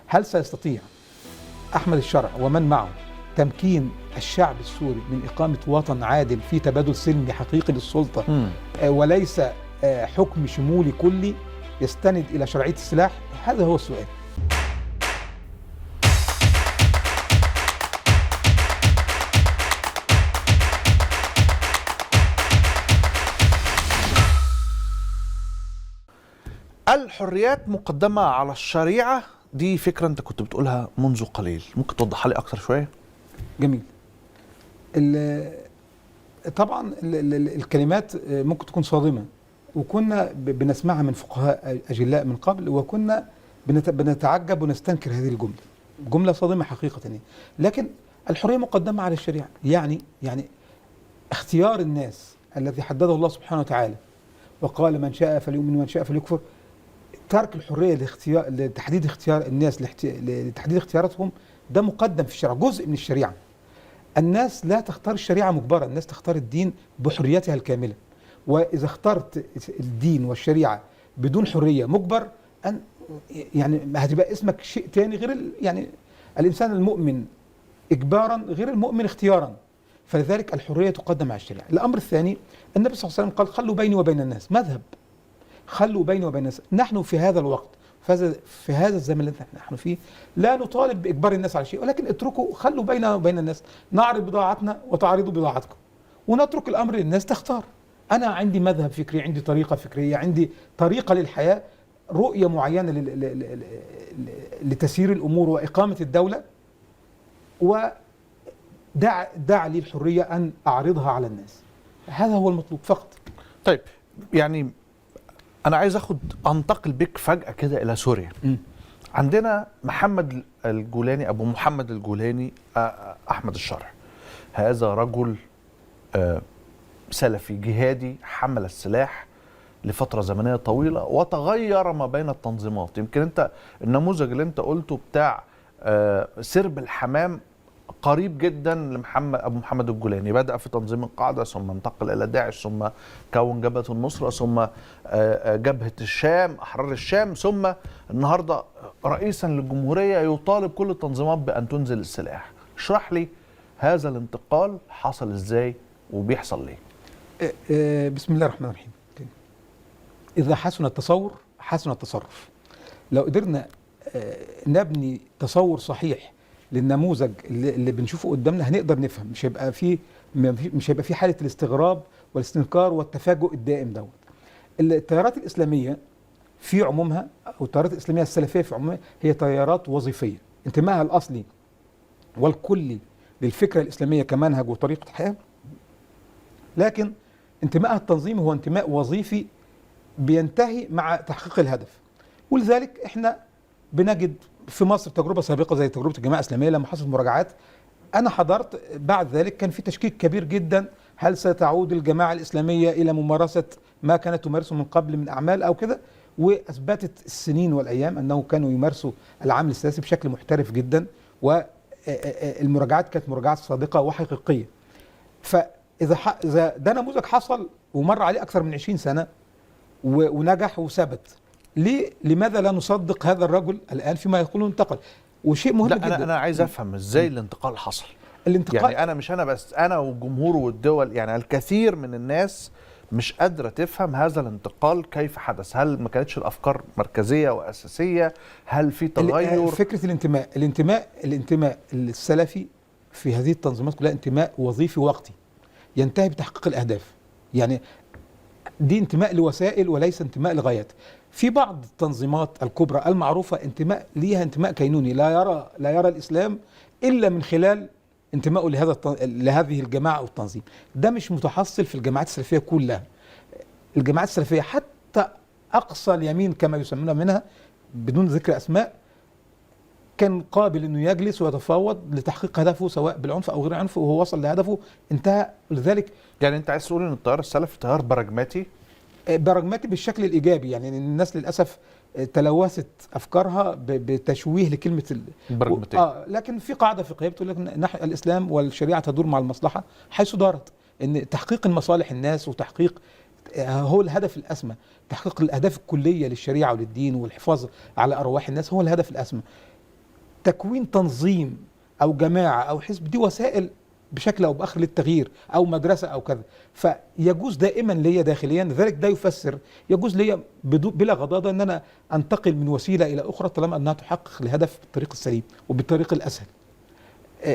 هل سيستطيع أحمد الشرع ومن معه تمكين الشعب السوري من إقامة وطن عادل في تبادل سلمي حقيقي للسلطة وليس حكم شمولي كلي يستند إلى شرعية السلاح؟ هذا هو السؤال. الحريات مقدمة على الشريعة، دي فكرة أنت كنت بتقولها منذ قليل، ممكن توضحها لي أكتر شوية؟ جميل. طبعا الكلمات ممكن تكون صادمة، وكنا بنسمعها من فقهاء أجلاء من قبل، وكنا بنتعجب ونستنكر هذه الجملة. جملة صادمة حقيقة يعني. لكن الحرية مقدمة على الشريعة، يعني اختيار الناس الذي حدده الله سبحانه وتعالى وقال من شاء فليؤمن ومن شاء فليكفر، ترك الحرية لتحديد اختيار الناس لتحديد اختياراتهم، ده مقدم في الشرع، جزء من الشريعة. الناس لا تختار الشريعة مجبرة، الناس تختار الدين بحريتها الكاملة. وإذا اخترت الدين والشريعة بدون حرية مجبر، يعني هتبقى اسمك شيء تاني غير يعني الإنسان المؤمن إجبارا غير المؤمن اختيارا. فلذلك الحرية تقدم على الشريعة. الأمر الثاني، النبي صلى الله عليه وسلم قال خلوا بيني وبين الناس مذهب، خلوا بيني وبين الناس. نحن في هذا الوقت في هذا الزمن الذي نحن فيه لا نطالب بإجبار الناس على شيء، ولكن اتركوا، خلوا بيننا وبين الناس نعرض بضاعتنا وتعرضوا بضاعتكم، ونترك الأمر للناس تختار. أنا عندي مذهب فكري، عندي طريقة فكرية، عندي طريقة للحياة، رؤية معينة لتسيير الأمور وإقامة الدولة، ودع لي الحرية أن أعرضها على الناس. هذا هو المطلوب فقط. طيب، يعني أنا عايز أنتقل بك فجأة كده إلى سوريا. عندنا محمد الجولاني، أبو محمد الجولاني، أحمد الشرع، هذا رجل سلفي جهادي حمل السلاح لفترة زمنية طويلة وتغير ما بين التنظيمات. يمكن أنت النموذج اللي أنت قلته بتاع سرب الحمام قريب جدا لمحمد أبو محمد الجولاني. بدأ في تنظيم القاعدة، ثم انتقل إلى داعش، ثم كون جبهة النصرة، ثم جبهة الشام، أحرار الشام، ثم النهاردة رئيسا للجمهورية يطالب كل التنظيمات بأن تنزل السلاح. اشرح لي هذا الانتقال حصل إزاي وبيحصل ليه؟ بسم الله الرحمن الرحيم. إذا حسن التصور حسن التصرف. لو قدرنا نبني تصور صحيح للنموذج اللي بنشوفه قدامنا هنقدر نفهم، مش هيبقى في حالة الاستغراب والاستنكار والتفاجؤ الدائم دوت. التيارات الإسلامية في عمومها، أو التيارات الإسلامية السلفية في عمومها، هي تيارات وظيفية. انتمائها الأصلي والكلي للفكرة الإسلامية كمنهج وطريقة حياة، لكن انتمائها التنظيمي هو انتماء وظيفي بينتهي مع تحقيق الهدف. ولذلك احنا بنجد في مصر تجربة سابقة زي تجربة الجماعة الإسلامية لما حصلت مراجعات. أنا حضرت بعد ذلك، كان في تشكيك كبير جدا، هل ستعود الجماعة الإسلامية إلى ممارسة ما كانت تمارسه من قبل من أعمال أو كده؟ وأثبتت السنين والأيام أنه كانوا يمارسوا العمل السياسي بشكل محترف جدا، والمراجعات كانت مراجعات صادقة وحقيقية. فإذا ده نموذج حصل ومر عليه أكثر من 20 سنة ونجح وثبت، لماذا لا نصدق هذا الرجل الآن فيما يقوله انتقل؟ وشيء مهم جدا. أنا عايز أفهم إزاي الانتقال حصل. الانتقال يعني أنا بس، أنا والجمهور والدول، يعني الكثير من الناس مش قادرة تفهم هذا الانتقال كيف حدث. هل ما كانتش الأفكار مركزية وأساسية؟ هل في تغير؟ فكرة الانتماء السلفي في هذه التنظيمات كلها انتماء وظيفي وقتي ينتهي بتحقيق الأهداف. يعني دي انتماء لوسائل وليس انتماء لغايات. في بعض التنظيمات الكبرى المعروفة ليها انتماء كينوني، لا يرى الإسلام إلا من خلال انتمائه لهذه الجماعة أو التنظيم. ده مش متحصل في الجماعات السلفية كلها. الجماعات السلفية حتى أقصى اليمين كما يسمون منها بدون ذكر أسماء كان قابل أنه يجلس ويتفاوض لتحقيق هدفه سواء بالعنف أو غير عنف، وهو وصل لهدفه انتهى. لذلك يعني أنت عايز تقول أن التيار السلفي تيار براجماتي بالشكل الإيجابي. يعني الناس للأسف تلوثت أفكارها بتشويه لكلمة البراجماتية. لكن في قاعدة فقهية بتقول لك الإسلام والشريعة تدور مع المصلحة حيث دارت، إن تحقيق المصالح الناس وتحقيق هو الهدف الأسمى. تحقيق الأهداف الكلية للشريعة وللدين والحفاظ على أرواح الناس هو الهدف الأسمى. تكوين تنظيم او جماعه او حزب، دي وسائل بشكل او باخر للتغيير، او مدرسه او كذا. فيجوز دائما ليا داخليا، ذلك ده يفسر، يجوز ليا بلا غضاضه ان انا انتقل من وسيله الى اخرى طالما انها تحقق الهدف بالطريق السليم وبالطريق الاسهل،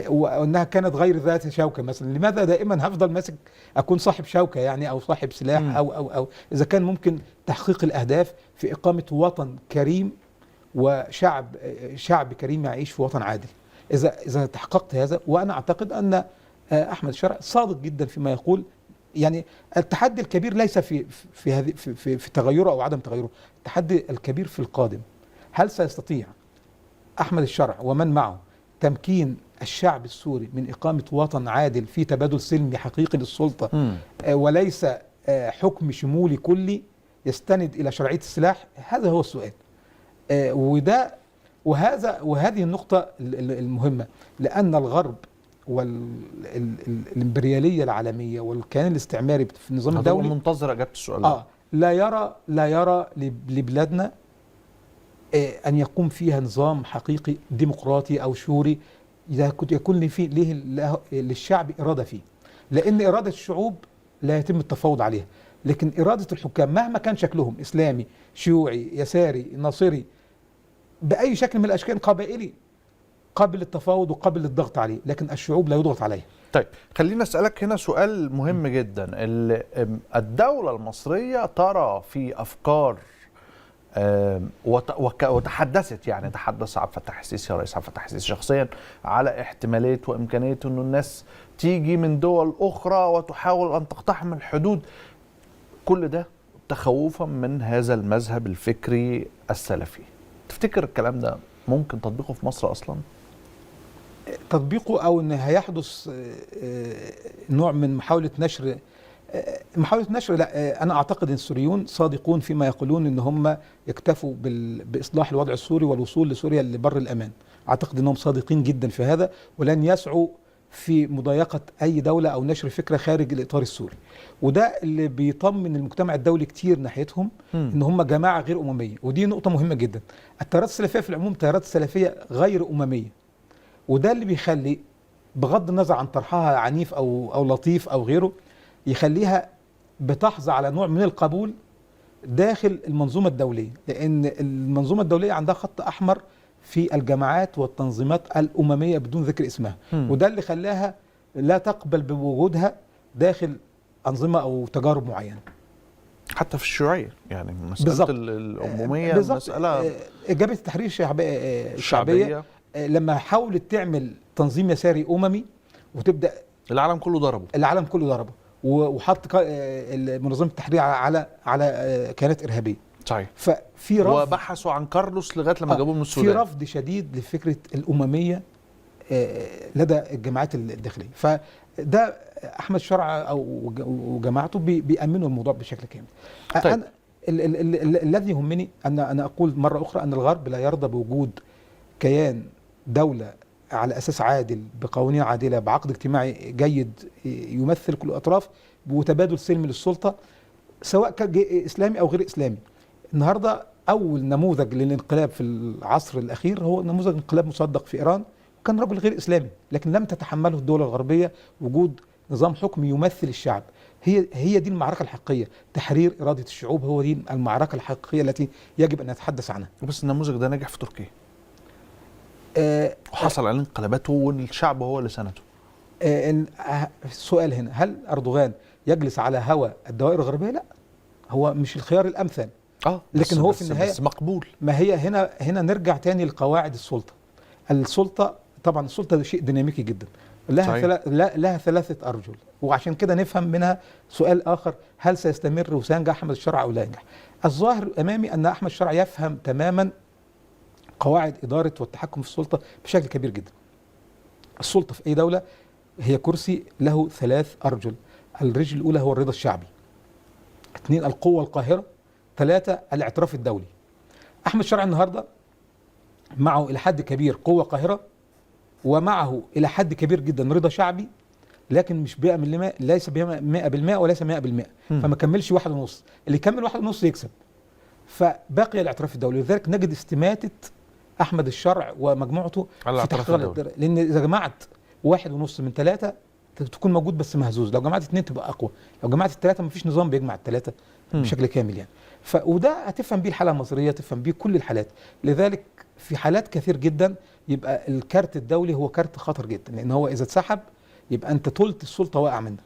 وانها كانت غير ذات شوكه مثلا. لماذا دائما هفضل ماسك اكون صاحب شوكه يعني، او صاحب سلاح او اذا كان ممكن تحقيق الاهداف في اقامه وطن كريم شعب كريم يعيش في وطن عادل. اذا تحققت هذا، وانا اعتقد ان احمد الشرع صادق جدا فيما يقول، يعني التحدي الكبير ليس في تغيره او عدم تغيره، التحدي الكبير في القادم. هل سيستطيع احمد الشرع ومن معه تمكين الشعب السوري من إقامة وطن عادل في تبادل سلمي حقيقي للسلطة، وليس حكم شمولي كلي يستند إلى شرعية السلاح؟ هذا هو السؤال. وهذه النقطة المهمة، لأن الغرب والإمبريالية العالمية والكيان الاستعماري في النظام الدولي منتظر إجابة السؤال ده. لا يرى لبلادنا أن يقوم فيها نظام حقيقي ديمقراطي أو شوري يكون للشعب إرادة فيه، لأن إرادة الشعوب لا يتم التفاوض عليها، لكن إرادة الحكام مهما كان شكلهم إسلامي شيوعي يساري ناصري بأي شكل من الأشكال قبائلي، قابل للتفاوض وقابل للضغط عليه، لكن الشعوب لا يضغط عليها. طيب خلينا أسألك هنا سؤال مهم جدا. الدولة المصرية ترى في أفكار وتحدثت، يعني تحدث عبد الفتاح السيسي، رئيس عبد الفتاح السيسي شخصيا، على احتماليه وامكانيه انه الناس تيجي من دول اخرى وتحاول ان تقتحم الحدود، كل ده تخوفا من هذا المذهب الفكري السلفي. تفتكر الكلام ده ممكن تطبيقه في مصر اصلا؟ تطبيقه او ان هيحدث نوع من محاوله نشر لا، انا اعتقد ان السوريون صادقون فيما يقولون ان هم يكتفوا باصلاح الوضع السوري والوصول لسوريا لبر الامان. اعتقد انهم صادقين جدا في هذا، ولن يسعوا في مضايقه اي دوله او نشر فكره خارج الاطار السوري. وده اللي بيطمن المجتمع الدولي كتير ناحيتهم، ان هم جماعه غير امميه، ودي نقطه مهمه جدا. التيارات السلفيه في العموم تيارات سلفيه غير امميه، وده اللي بيخلي بغض النظر عن طرحها عنيف او لطيف او غيره، يخليها بتحظى على نوع من القبول داخل المنظومة الدولية، لأن المنظومة الدولية عندها خط أحمر في الجماعات والتنظيمات الأممية بدون ذكر اسمها، وده اللي خلاها لا تقبل بوجودها داخل أنظمة أو تجارب معينة. حتى في الشيوعية يعني مسألة الأمومية مسألة إجابة التحرير الشعبية لما حاولت تعمل تنظيم يساري أممي وتبدأ العالم كله ضربه وحط منظمه التحرير على كيانات ارهابيه. صحيح. ففي رفض، وبحثوا عن كارلوس لغايه لما جابوه من السودان. في رفض شديد لفكره الامميه لدى الجماعات الداخليه. فده احمد شرع وجماعته بيأمنوا الموضوع بشكل كامل. طيب. انا الذي يهمني ان انا اقول مره اخرى ان الغرب لا يرضى بوجود كيان دوله على أساس عادل بقوانين عادلة بعقد اجتماعي جيد يمثل كل الأطراف وتبادل سلمي للسلطة، سواء كان إسلامي أو غير إسلامي. النهاردة أول نموذج للانقلاب في العصر الأخير هو نموذج انقلاب مصدق في إيران، وكان رجل غير إسلامي، لكن لم تتحمله الدول الغربية وجود نظام حكم يمثل الشعب. هي دي المعركة الحقيقية، تحرير إرادة الشعوب، هو دي المعركة الحقيقية التي يجب أن نتحدث عنها. بس النموذج ده نجح في تركيا، وحصل على انقلاباته والشعب هو اللي سنته. السؤال هنا، هل أردوغان يجلس على هوى الدوائر الغربية؟ لا، هو مش الخيار الأمثل، لكن هو في النهاية بس مقبول. ما هي هنا نرجع تاني لقواعد السلطة طبعا السلطة شيء ديناميكي جدا، لها ثلاثة أرجل، وعشان كده نفهم منها سؤال آخر، هل سيستمر وسينجح أحمد الشرع أو لا ينجح؟ الظاهر أمامي أن أحمد الشرع يفهم تماما قواعد إدارة والتحكم في السلطة بشكل كبير جدا. السلطة في أي دولة هي كرسي له 3 أرجل، الرجل الأولى هو الرضا الشعبي، 2 القوة القاهرة، 3 الاعتراف الدولي. أحمد الشرع النهاردة معه إلى حد كبير قوة قاهرة، ومعه إلى حد كبير جدا رضا شعبي، لكن مش 100%، ليس 100% وليس 100%، فما كملش 1.5، اللي يكمل 1.5 يكسب. فبقي الاعتراف الدولي، لذلك نجد استماتة احمد الشرع ومجموعته على في الاعتراف تحقيق الدولي. لان اذا جمعت 1.5 من 3 تكون موجود بس مهزوز، لو جمعت 2 تبقى اقوى، لو جمعت ال3 مفيش نظام بيجمع ال3 بشكل كامل يعني. وده هتفهم بيه الحاله المصريه، تفهم بيه كل الحالات. لذلك في حالات كثير جدا يبقى الكارت الدولي هو كارت خطر جدا، لان هو اذا اتسحب يبقى انت تلت السلطه واقع منك.